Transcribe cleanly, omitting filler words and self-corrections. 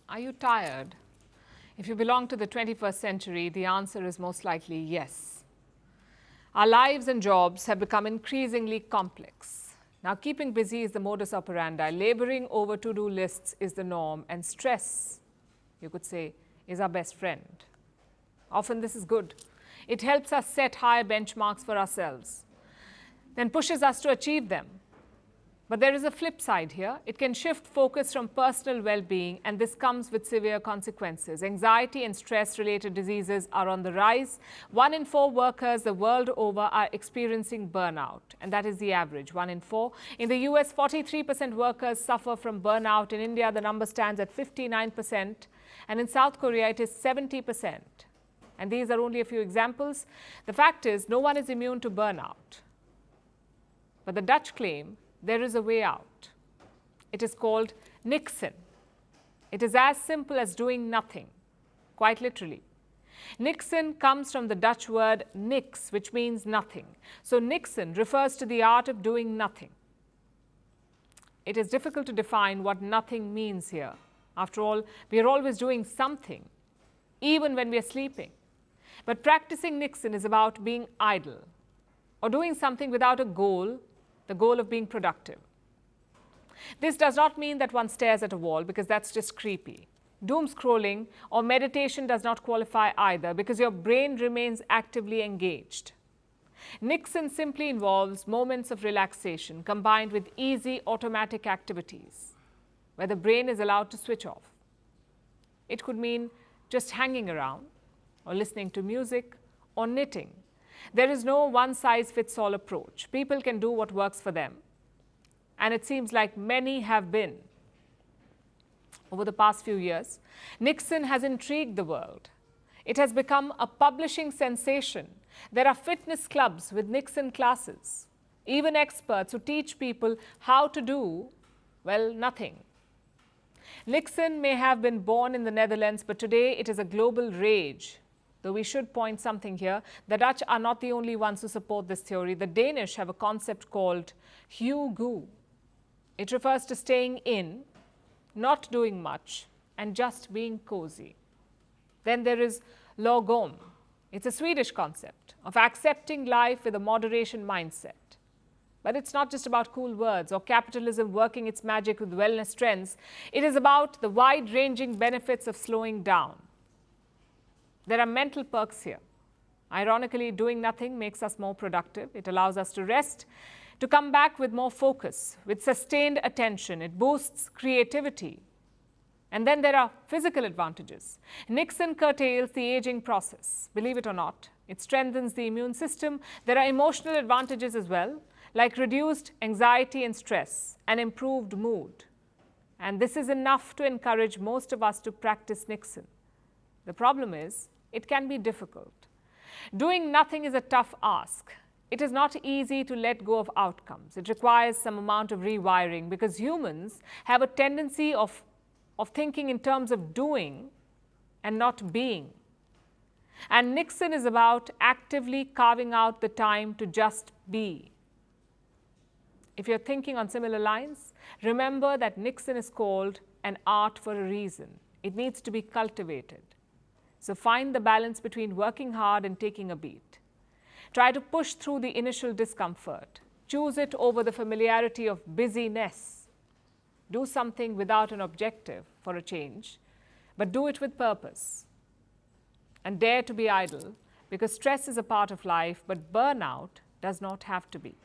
Are you tired? If you belong to the 21st century, the answer is most likely yes. Our lives and jobs have become increasingly complex. Now, keeping busy is the modus operandi. Laboring over to-do lists is the norm, and stress, you could say, is our best friend. Often this is good. It helps us set higher benchmarks for ourselves, then pushes us to achieve them. But there is a flip side here. It can shift focus from personal well-being, and this comes with severe consequences. Anxiety and stress-related diseases are on the rise. 1 in 4 workers the world over are experiencing burnout, and that is the average, 1 in 4. In the US, 43% workers suffer from burnout. In India, the number stands at 59%, and in South Korea, it is 70%. And these are only a few examples. The fact is, no one is immune to burnout. But the Dutch claim there is a way out. It is called Niksen. It is as simple as doing nothing, quite literally. Niksen comes from the Dutch word niks, which means nothing. So Niksen refers to the art of doing nothing. It is difficult to define what nothing means here. After all, we are always doing something, even when we are sleeping. But practicing Niksen is about being idle or doing something without a goal, the goal of being productive. This does not mean that one stares at a wall, because that's just creepy. Doom scrolling or meditation does not qualify either, because your brain remains actively engaged. Niksen simply involves moments of relaxation combined with easy automatic activities where the brain is allowed to switch off. It could mean just hanging around or listening to music or knitting. There is no one-size-fits-all approach. People can do what works for them. And it seems like many have been. Over the past few years, Niksen has intrigued the world. It has become a publishing sensation. There are fitness clubs with Niksen classes, even experts who teach people how to do, well, nothing. Niksen may have been born in the Netherlands, but today it is a global rage. Though we should point something here, the Dutch are not the only ones who support this theory. The Danish have a concept called hygge. It refers to staying in, not doing much, and just being cozy. Then there is lagom. It's a Swedish concept of accepting life with a moderation mindset. But it's not just about cool words or capitalism working its magic with wellness trends. It is about the wide-ranging benefits of slowing down. There are mental perks here. Ironically, doing nothing makes us more productive. It allows us to rest, to come back with more focus, with sustained attention. It boosts creativity. And then there are physical advantages. Niksen curtails the aging process. Believe it or not, it strengthens the immune system. There are emotional advantages as well, like reduced anxiety and stress and improved mood. And this is enough to encourage most of us to practice Niksen. The problem is, it can be difficult. Doing nothing is a tough ask. It is not easy to let go of outcomes. It requires some amount of rewiring, because humans have a tendency of thinking in terms of doing and not being. And Niksen is about actively carving out the time to just be. If you're thinking on similar lines, remember that Niksen is called an art for a reason. It needs to be cultivated. So find the balance between working hard and taking a beat. Try to push through the initial discomfort. Choose it over the familiarity of busyness. Do something without an objective for a change, but do it with purpose. And dare to be idle, because stress is a part of life, but burnout does not have to be.